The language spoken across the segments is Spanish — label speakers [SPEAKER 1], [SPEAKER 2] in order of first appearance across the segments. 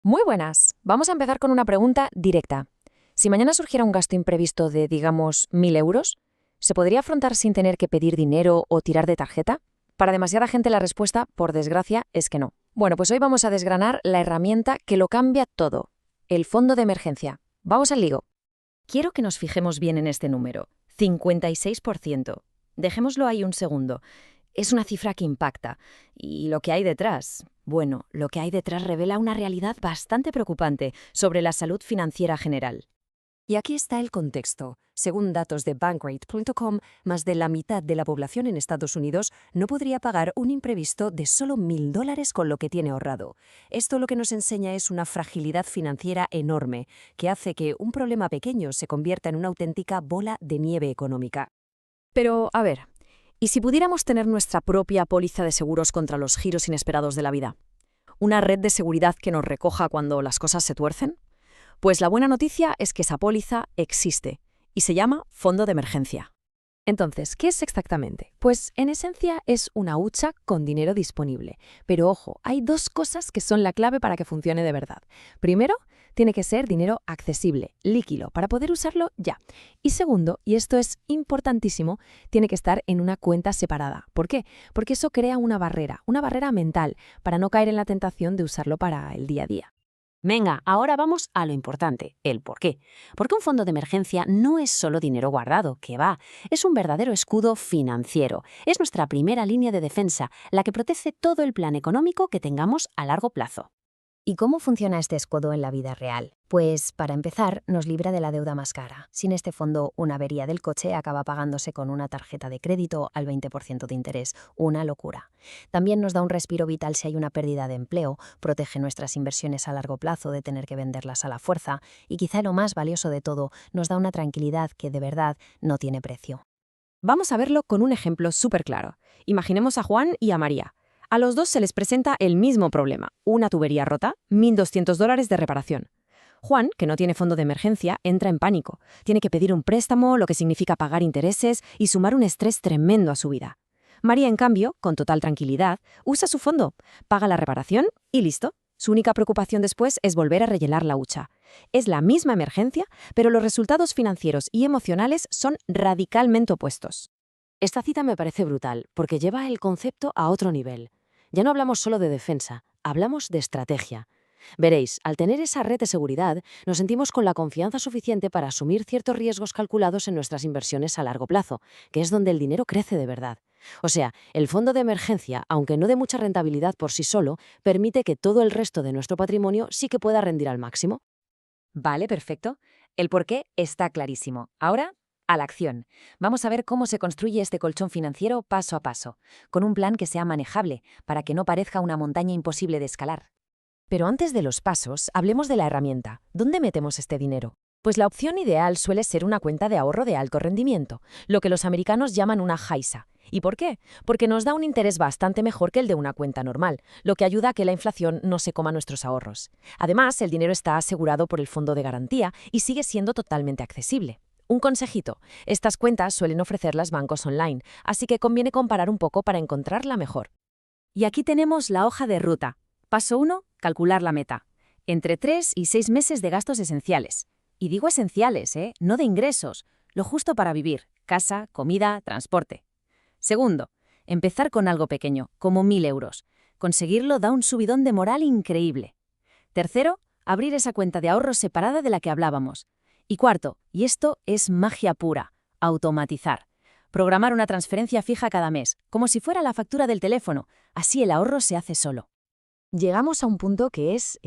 [SPEAKER 1] Muy buenas. Vamos a empezar con una pregunta directa. Si mañana surgiera un gasto imprevisto de, digamos, 1.000 euros, ¿se podría afrontar sin tener que pedir dinero o tirar de tarjeta? Para demasiada gente la respuesta, por desgracia, es que no. Bueno, pues hoy vamos a desgranar la herramienta que lo cambia todo, el fondo de emergencia. Vamos al lío.
[SPEAKER 2] Quiero que nos fijemos bien en este número, 56%. Dejémoslo ahí un segundo. Es una cifra que impacta. ¿Y lo que hay detrás? Bueno, lo que hay detrás revela una realidad bastante preocupante sobre la salud financiera general.
[SPEAKER 3] Y aquí está el contexto. Según datos de Bankrate.com, más de la mitad de la población en Estados Unidos no podría pagar un imprevisto de solo $1.000 con lo que tiene ahorrado. Esto lo que nos enseña es una fragilidad financiera enorme, que hace que un problema pequeño se convierta en una auténtica bola de nieve económica.
[SPEAKER 2] Pero, a ver, ¿y si pudiéramos tener nuestra propia póliza de seguros contra los giros inesperados de la vida? ¿Una red de seguridad que nos recoja cuando las cosas se tuercen? Pues la buena noticia es que esa póliza existe y se llama fondo de emergencia.
[SPEAKER 3] Entonces, ¿qué es exactamente? Pues en esencia es una hucha con dinero disponible. Pero ojo, hay dos cosas que son la clave para que funcione de verdad. Primero, tiene que ser dinero accesible, líquido, para poder usarlo ya. Y segundo, y esto es importantísimo, tiene que estar en una cuenta separada. ¿Por qué? Porque eso crea una barrera mental, para no caer en la tentación de usarlo para el día a día.
[SPEAKER 4] Venga, ahora vamos a lo importante, el por qué. Porque un fondo de emergencia no es solo dinero guardado, que va, es un verdadero escudo financiero. Es nuestra primera línea de defensa, la que protege todo el plan económico que tengamos a largo plazo.
[SPEAKER 5] ¿Y cómo funciona este escudo en la vida real? Pues, para empezar, nos libra de la deuda más cara. Sin este fondo, una avería del coche acaba pagándose con una tarjeta de crédito al 20% de interés. Una locura. También nos da un respiro vital si hay una pérdida de empleo, protege nuestras inversiones a largo plazo de tener que venderlas a la fuerza y, quizá lo más valioso de todo, nos da una tranquilidad que de verdad no tiene precio.
[SPEAKER 2] Vamos a verlo con un ejemplo súper claro. Imaginemos a Juan y a María. A los dos se les presenta el mismo problema, una tubería rota, $1.200 de reparación. Juan, que no tiene fondo de emergencia, entra en pánico. Tiene que pedir un préstamo, lo que significa pagar intereses y sumar un estrés tremendo a su vida. María, en cambio, con total tranquilidad, usa su fondo, paga la reparación y listo. Su única preocupación después es volver a rellenar la hucha. Es la misma emergencia, pero los resultados financieros y emocionales son radicalmente opuestos.
[SPEAKER 4] Esta cita me parece brutal, porque lleva el concepto a otro nivel. Ya no hablamos solo de defensa, hablamos de estrategia. Veréis, al tener esa red de seguridad, nos sentimos con la confianza suficiente para asumir ciertos riesgos calculados en nuestras inversiones a largo plazo, que es donde el dinero crece de verdad. O sea, el fondo de emergencia, aunque no dé mucha rentabilidad por sí solo, permite que todo el resto de nuestro patrimonio sí que pueda rendir al máximo.
[SPEAKER 1] Vale, perfecto. El por qué está clarísimo. Ahora, a la acción. Vamos a ver cómo se construye este colchón financiero paso a paso, con un plan que sea manejable, para que no parezca una montaña imposible de escalar. Pero antes de los pasos, hablemos de la herramienta. ¿Dónde metemos este dinero? Pues la opción ideal suele ser una cuenta de ahorro de alto rendimiento, lo que los americanos llaman una HISA. ¿Y por qué? Porque nos da un interés bastante mejor que el de una cuenta normal, lo que ayuda a que la inflación no se coma nuestros ahorros. Además, el dinero está asegurado por el fondo de garantía y sigue siendo totalmente accesible. Un consejito, estas cuentas suelen ofrecer los bancos online, así que conviene comparar un poco para encontrarla mejor.
[SPEAKER 2] Y aquí tenemos la hoja de ruta. Paso 1, calcular la meta. Entre 3 y 6 meses de gastos esenciales. Y digo esenciales, no de ingresos, lo justo para vivir, casa, comida, transporte. Segundo, empezar con algo pequeño, como 1.000 euros. Conseguirlo da un subidón de moral increíble. Tercero, abrir esa cuenta de ahorros separada de la que hablábamos. Y cuarto, y esto es magia pura, automatizar. Programar una transferencia fija cada mes, como si fuera la factura del teléfono. Así el ahorro se hace solo.
[SPEAKER 1] Llegamos a un punto que es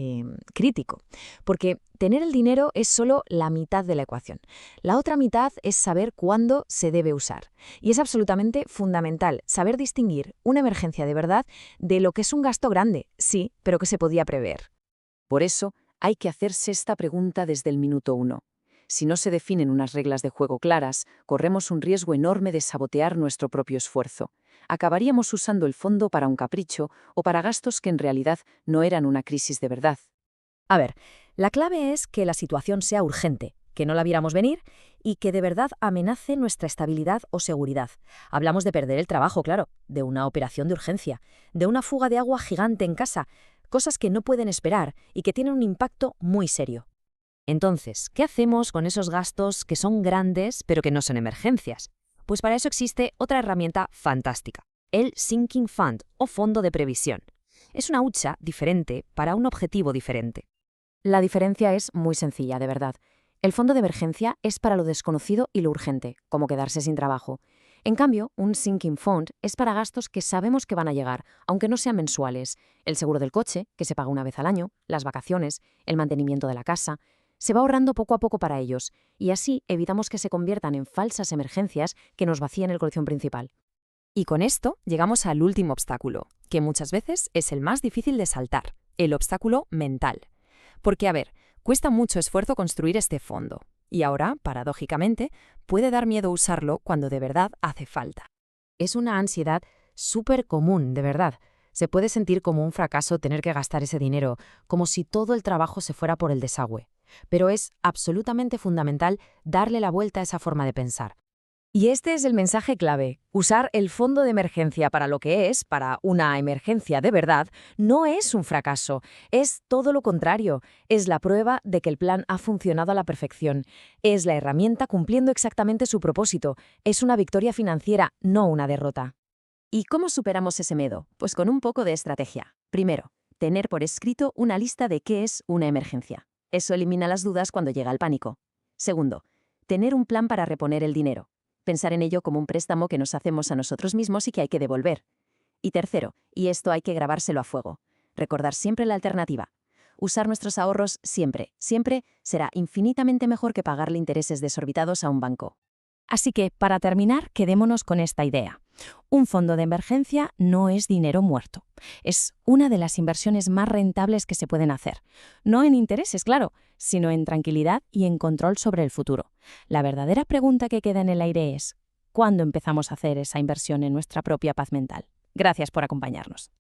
[SPEAKER 1] crítico, porque tener el dinero es solo la mitad de la ecuación. La otra mitad es saber cuándo se debe usar. Y es absolutamente fundamental saber distinguir una emergencia de verdad de lo que es un gasto grande, sí, pero que se podía prever.
[SPEAKER 4] Por eso, hay que hacerse esta pregunta desde el minuto 1. Si no se definen unas reglas de juego claras, corremos un riesgo enorme de sabotear nuestro propio esfuerzo. Acabaríamos usando el fondo para un capricho o para gastos que en realidad no eran una crisis de verdad.
[SPEAKER 2] A ver, la clave es que la situación sea urgente, que no la viéramos venir y que de verdad amenace nuestra estabilidad o seguridad. Hablamos de perder el trabajo, claro, de una operación de urgencia, de una fuga de agua gigante en casa, cosas que no pueden esperar y que tienen un impacto muy serio. Entonces, ¿qué hacemos con esos gastos que son grandes pero que no son emergencias? Pues para eso existe otra herramienta fantástica, el Sinking Fund o fondo de previsión. Es una hucha diferente para un objetivo diferente.
[SPEAKER 1] La diferencia es muy sencilla, de verdad. El fondo de emergencia es para lo desconocido y lo urgente, como quedarse sin trabajo. En cambio, un sinking fund es para gastos que sabemos que van a llegar, aunque no sean mensuales. El seguro del coche, que se paga una vez al año, las vacaciones, el mantenimiento de la casa. Se va ahorrando poco a poco para ellos, y así evitamos que se conviertan en falsas emergencias que nos vacíen el colchón principal.
[SPEAKER 2] Y con esto llegamos al último obstáculo, que muchas veces es el más difícil de saltar, el obstáculo mental. Porque, a ver, cuesta mucho esfuerzo construir este fondo. Y ahora, paradójicamente, puede dar miedo usarlo cuando de verdad hace falta.
[SPEAKER 4] Es una ansiedad súper común, de verdad. Se puede sentir como un fracaso tener que gastar ese dinero, como si todo el trabajo se fuera por el desagüe. Pero es absolutamente fundamental darle la vuelta a esa forma de pensar.
[SPEAKER 1] Y este es el mensaje clave. Usar el fondo de emergencia para lo que es, para una emergencia de verdad, no es un fracaso. Es todo lo contrario. Es la prueba de que el plan ha funcionado a la perfección. Es la herramienta cumpliendo exactamente su propósito. Es una victoria financiera, no una derrota. ¿Y cómo superamos ese miedo? Pues con un poco de estrategia. Primero, tener por escrito una lista de qué es una emergencia. Eso elimina las dudas cuando llega el pánico. Segundo, tener un plan para reponer el dinero. Pensar en ello como un préstamo que nos hacemos a nosotros mismos y que hay que devolver. Y tercero, y esto hay que grabárselo a fuego, recordar siempre la alternativa. Usar nuestros ahorros siempre, siempre será infinitamente mejor que pagarle intereses desorbitados a un banco.
[SPEAKER 2] Así que, para terminar, quedémonos con esta idea. Un fondo de emergencia no es dinero muerto. Es una de las inversiones más rentables que se pueden hacer. No en intereses, claro, sino en tranquilidad y en control sobre el futuro. La verdadera pregunta que queda en el aire es, ¿cuándo empezamos a hacer esa inversión en nuestra propia paz mental? Gracias por acompañarnos.